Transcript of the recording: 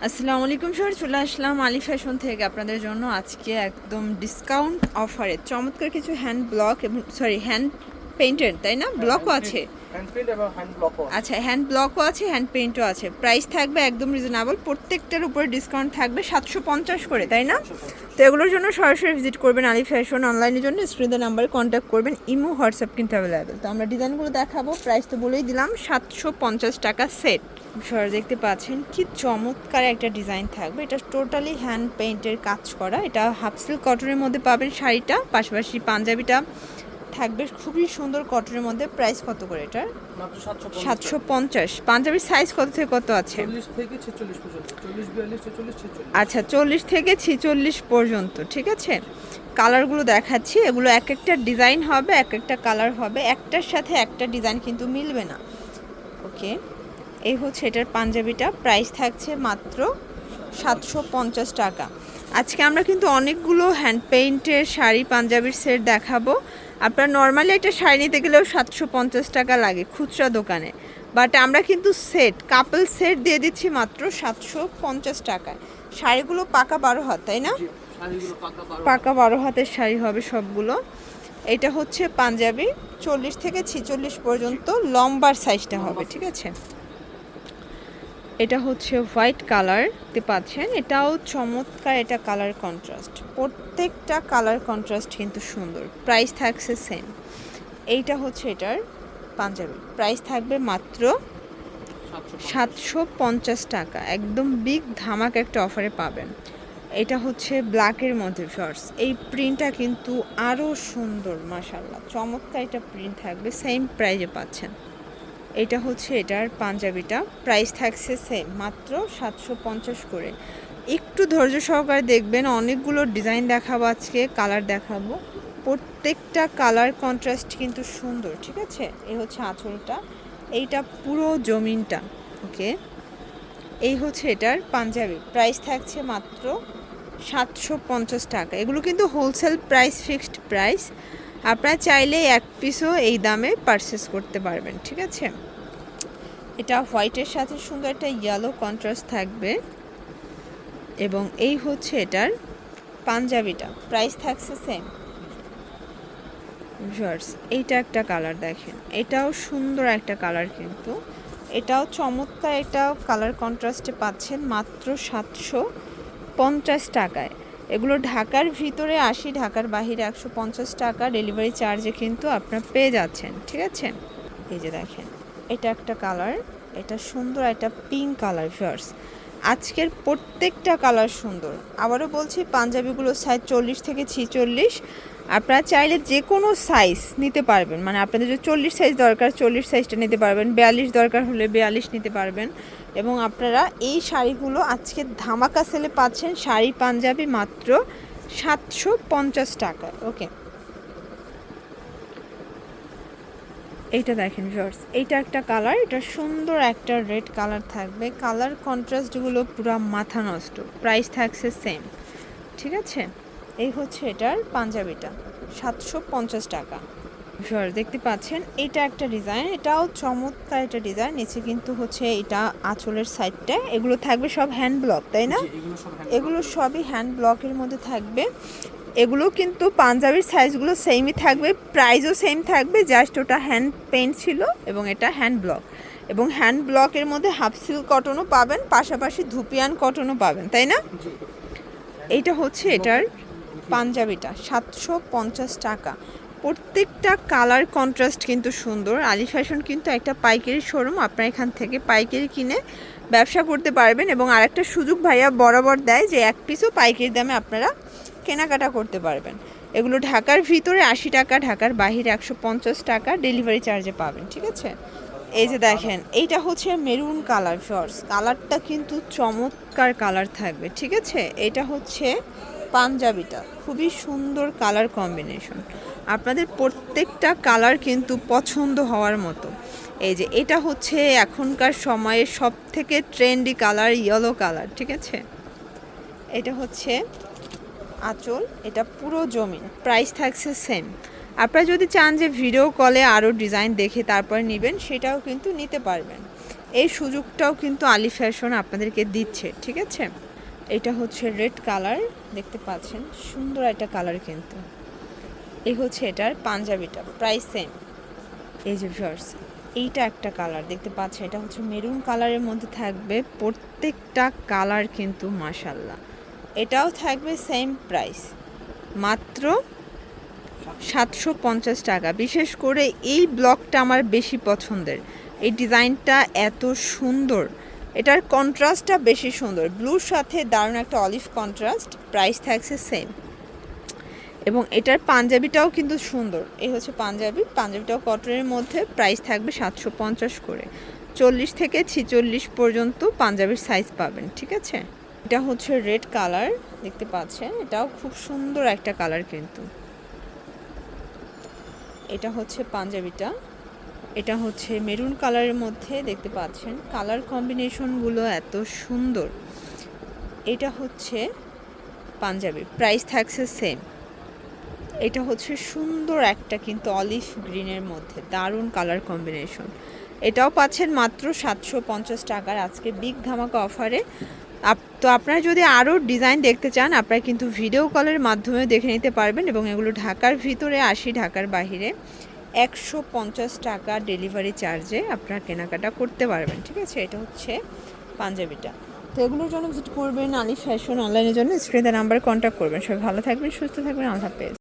আসসালামু আলাইকুম স্যার, চলে আসলাম আলী ফ্যাশন থেকে আপনাদের জন্য আজকে একদম ডিসকাউন্ট অফারে চমৎকার কিছু হ্যান্ড ব্লক এবং হ্যান্ড পেইন্টেড, তাই না? ব্লকও আছে। হ্যান্ড প্রিন্ট এবং হ্যান্ড ব্লকও আছে। আচ্ছা, হ্যান্ড ব্লকও আছে, হ্যান্ড পেইন্টও আছে। প্রাইস থাকবে একদম রিজনেবল, প্রত্যেকটার উপরে ডিসকাউন্ট থাকবে 750 করে, তাই না? তো এগুলোর জন্য সরাসরি ভিজিট করবেন আলী ফ্যাশন। অনলাইনের জন্য স্ক্রিনের নাম্বারে কন্ট্যাক্ট করবেন, ইমো হোয়াটসঅ্যাপ কিন্তু অ্যাভেলেবেল। তো আমরা ডিজাইনগুলো দেখাবো, প্রাইস তো বলেই দিলাম 750 টাকা সেট। সর দেখতে পাচ্ছেন কি চমৎকার একটা ডিজাইন থাকবে, এটা টোটালি হ্যান্ড পেইন্টের কাজ করা। এটা হাফ সিল্ক কটনের মধ্যে পাবেন শাড়িটা, পাশাপাশি পাঞ্জাবিটা থাকবে খুবই সুন্দর কটনের মধ্যে। প্রাইস কত করে এটার? মাত্র 750। পাঞ্জাবির সাইজ কত থেকে কত আছে? 40 থেকে 46 পর্যন্ত, 40 42 43 46। আচ্ছা, 40 থেকে 46 পর্যন্ত, ঠিক আছে। কালারগুলো দেখাচ্ছি, এগুলো এক একটা ডিজাইন হবে, এক একটা কালার হবে, একটার সাথে একটা ডিজাইন কিন্তু মিলবে না। ওকে, এই হচ্ছে এটার পাঞ্জাবিটা, প্রাইস থাকছে মাত্র 750 টাকা। আজকে আমরা কিন্তু অনেকগুলো হ্যান্ড পেইন্টের শাড়ি পাঞ্জাবির সেট দেখাবো। আপনার নর্মালি একটা শাড়ি নিতে গেলেও 750 টাকা লাগে খুচরা দোকানে, বাট আমরা কিন্তু সেট কাপল সেট দিয়ে দিচ্ছি মাত্র 750 টাকায়। শাড়িগুলো পাকা 12 হাত, তাই না? শাড়িগুলো পাকা 12 হাতের শাড়ি হবে সবগুলো। এটা হচ্ছে পাঞ্জাবি, 40 থেকে 46 পর্যন্ত লম্বার সাইজটা হবে, ঠিক আছে। এটা হচ্ছে হোয়াইট কালার দেখতে পাচ্ছেন, এটাও চমৎকার, এটা কালার কন্ট্রাস্ট, প্রত্যেকটা কালার কন্ট্রাস্ট কিন্তু সুন্দর। প্রাইস থাকছে সেম। এইটা হচ্ছে এটার পাঞ্জাবি, প্রাইস থাকবে মাত্র 750 টাকা, একদম বিগ ধামাক একটা অফারে পাবেন। এটা হচ্ছে ব্ল্যাকের মধ্যে শর্টস, এই প্রিন্টটা কিন্তু আরও সুন্দর, মাশাআল্লাহ চমৎকার এটা প্রিন্ট থাকবে, সেম প্রাইজে পাচ্ছেন। এটা হচ্ছে এটার পাঞ্জাবিটা, প্রাইস থাকছে সেম মাত্র 750 করে। একটু ধৈর্য সহকারে দেখবেন, অনেকগুলো ডিজাইন দেখাবো আজকে, কালার দেখাবো, প্রত্যেকটা কালার কন্ট্রাস্ট কিন্তু সুন্দর, ঠিক আছে। এই হচ্ছে আঁচলটা, এইটা পুরো জমিনটা। ওকে, এই হচ্ছে এটার পাঞ্জাবি, প্রাইস থাকছে মাত্র 750 টাকা। এগুলো কিন্তু হোলসেল প্রাইস, ফিক্সড প্রাইস, আপনারা চাইলে এক পিসও এই দামে পারচেস করতে পারবেন, ঠিক আছে। এটা হোয়াইটের সাথে সুন্দর একটা ইয়েলো কন্ট্রাস্ট থাকবে, এবং এই হচ্ছে এটার পাঞ্জাবিটা, প্রাইস থাকছে সেম। ভিউয়ার্স, এইটা একটা কালার দেখেন, এটাও সুন্দর একটা কালার, কিন্তু এটাও চমৎকার, এটাও কালার কন্ট্রাস্টে পাচ্ছেন মাত্র 750 টাকায়। এগুলো ঢাকার ভিতরে 80, ঢাকার বাহিরে 150 টাকা ডেলিভারি চার্জে কিন্তু আপনারা পেয়ে যাচ্ছেন, ঠিক আছে। এই যে দেখেন, এটা একটা কালার, এটা সুন্দর, এটা পিঙ্ক কালার। ভিউয়ার্স, আজকের প্রত্যেকটা কালার সুন্দর। আবারও বলছি, পাঞ্জাবিগুলো সাইজ 40 থেকে 46, আপনারা চাইলে যে কোনো সাইজ নিতে পারবেন, মানে আপনাদের যদি 40 সাইজ দরকার 40 সাইজটা নিতে পারবেন, 42 দরকার হলে 42 নিতে পারবেন। এবং আপনারা এই শাড়িগুলো আজকে ধামাকা সেলে পাচ্ছেন, শাড়ি পাঞ্জাবি মাত্র 750 টাকায়। ওকে, এইটা দেখেন ভিউয়ার্স, এইটা একটা কালার, এটা সুন্দর একটা রেড কালার থাকবে, কালার কন্ট্রাস্টগুলো পুরো মাথা নষ্ট। প্রাইস থাকছে সেম, ঠিক আছে। এই হচ্ছে এটার পাঞ্জাবিটা, 750 টাকা। ভিউয়ার্স দেখতে পাচ্ছেন, এটা একটা ডিজাইন, এটাও চমৎকার একটা ডিজাইন। নিচে কিন্তু হচ্ছে এটা আঁচলের সাইডটা, এগুলো থাকবে সব হ্যান্ড ব্লক, তাই না? এগুলো সবই হ্যান্ড ব্লকের মধ্যে থাকবে। এগুলো কিন্তু পাঞ্জাবির সাইজগুলো সেমই থাকবে, প্রাইসও সেম থাকবে, জাস্ট ওটা হ্যান্ড পেইন্ট ছিল এবং এটা হ্যান্ড ব্লক। এবং হ্যান্ড ব্লকের মধ্যে হাফ সিল্ক কটনও পাবেন, পাশাপাশি ধুপিয়ান কটনও পাবেন, তাই না? এইটা হচ্ছে এটার পাঞ্জাবিটা, 750 টাকা। প্রত্যেকটা কালার কন্ট্রাস্ট কিন্তু সুন্দর। আলী ফ্যাশন কিন্তু একটা পাইকারি শোরুম, আপনারা এখান থেকে পাইকারি কিনে ব্যবসা করতে পারবেন। এবং আরেকটা সুযোগ ভাইয়া বরাবর দেয় যে এক পিসও পাইকারি দামে আপনারা কেনাকাটা করতে পারবেন। এগুলো ঢাকার ভিতরে 80 টাকা, ঢাকার বাহিরে 150 টাকা ডেলিভারি চার্জে পাবেন, ঠিক আছে। এই যে দেখেন, এইটা হচ্ছে মেরুন কালার। ফর্স কালারটা কিন্তু চমৎকার কালার থাকবে, ঠিক আছে। এটা হচ্ছে পাঞ্জাবিটা, খুবই সুন্দর কালার কম্বিনেশন, আপনাদের প্রত্যেকটা কালার কিন্তু পছন্দ হওয়ার মতো। এই যে এটা হচ্ছে এখনকার সময়ে সব থেকে ট্রেন্ডি কালার, ইয়েলো কালার, ঠিক আছে। এটা হচ্ছে আঁচল, এটা পুরো জমিন, প্রাইস থাকছে সেম। আপনারা যদি চান যে ভিডিও কলে আরও ডিজাইন দেখে তারপর নেবেন, সেটাও কিন্তু নিতে পারবেন। এই সুযোগটাও কিন্তু আলি ফ্যাশন আপনাদেরকে দিচ্ছে, ঠিক আছে। এটা হচ্ছে রেড কালার, দেখতে পাচ্ছেন সুন্দর একটা কালার কিন্তু। এই হচ্ছে এটার পাঞ্জাবিটা, প্রাইস সেম। এই যে ভিউয়ার্স, এইটা একটা কালার দেখতে পাচ্ছেন, এটা হচ্ছে মেরুন কালারের মধ্যে থাকবে। প্রত্যেকটা কালার কিন্তু মাশাল্লাহ। এটাও থাকবে সেম প্রাইস, মাত্র 750 টাকা। বিশেষ করে এই ব্লকটা আমার বেশি পছন্দের, এই ডিজাইনটা এত সুন্দর, এটার কন্ট্রাস্টটা বেশি সুন্দর, ব্লুর সাথে দারুণ একটা অলিভ কন্ট্রাস্ট। প্রাইস থাকছে সেম। এবং এটার পাঞ্জাবিটাও কিন্তু সুন্দর। এই হচ্ছে পাঞ্জাবিটাও কটনের মধ্যে, প্রাইস থাকবে 750 করে। 40 থেকে 46 পর্যন্ত পাঞ্জাবির সাইজ পাবেন, ঠিক আছে। এটা হচ্ছে রেড কালার, দেখতে পাচ্ছেন এটাও খুব সুন্দর একটা কালার কিন্তু। এটা হচ্ছে পাঞ্জাবিটা, এটা হচ্ছে মেরুন কালারের মধ্যে, দেখতে পাচ্ছেন কালার কম্বিনেশনগুলো এত সুন্দর। এটা হচ্ছে পাঞ্জাবি, প্রাইস থাকছে সেম। এটা হচ্ছে সুন্দর একটা কিন্তু অলিভ গ্রিনের মধ্যে, দারুণ কালার কম্বিনেশন। এটাও পাচ্ছেন মাত্র 750 টাকার আজকে বিগ ধামাকা অফারে। তো আপনারা যদি আরও ডিজাইন দেখতে চান, আপনারা কিন্তু ভিডিও কলের মাধ্যমে দেখে নিতে পারবেন। এবং এগুলো ঢাকার ভিতরে 80, ঢাকার বাহিরে 150 টাকা ডেলিভারি চার্জে আপনারা কেনাকাটা করতে পারবেন, ঠিক আছে। এটা হচ্ছে পাঞ্জাবিটা। তো এগুলোর জন্য ভিজিট করবেন আলি ফ্যাশন অনলাইনের জন্য, স্ক্রিনে নাম্বারে কন্ট্যাক্ট করবেন। সবাই ভালো থাকবেন, সুস্থ থাকবেন, আল্লাহ হাফেজ।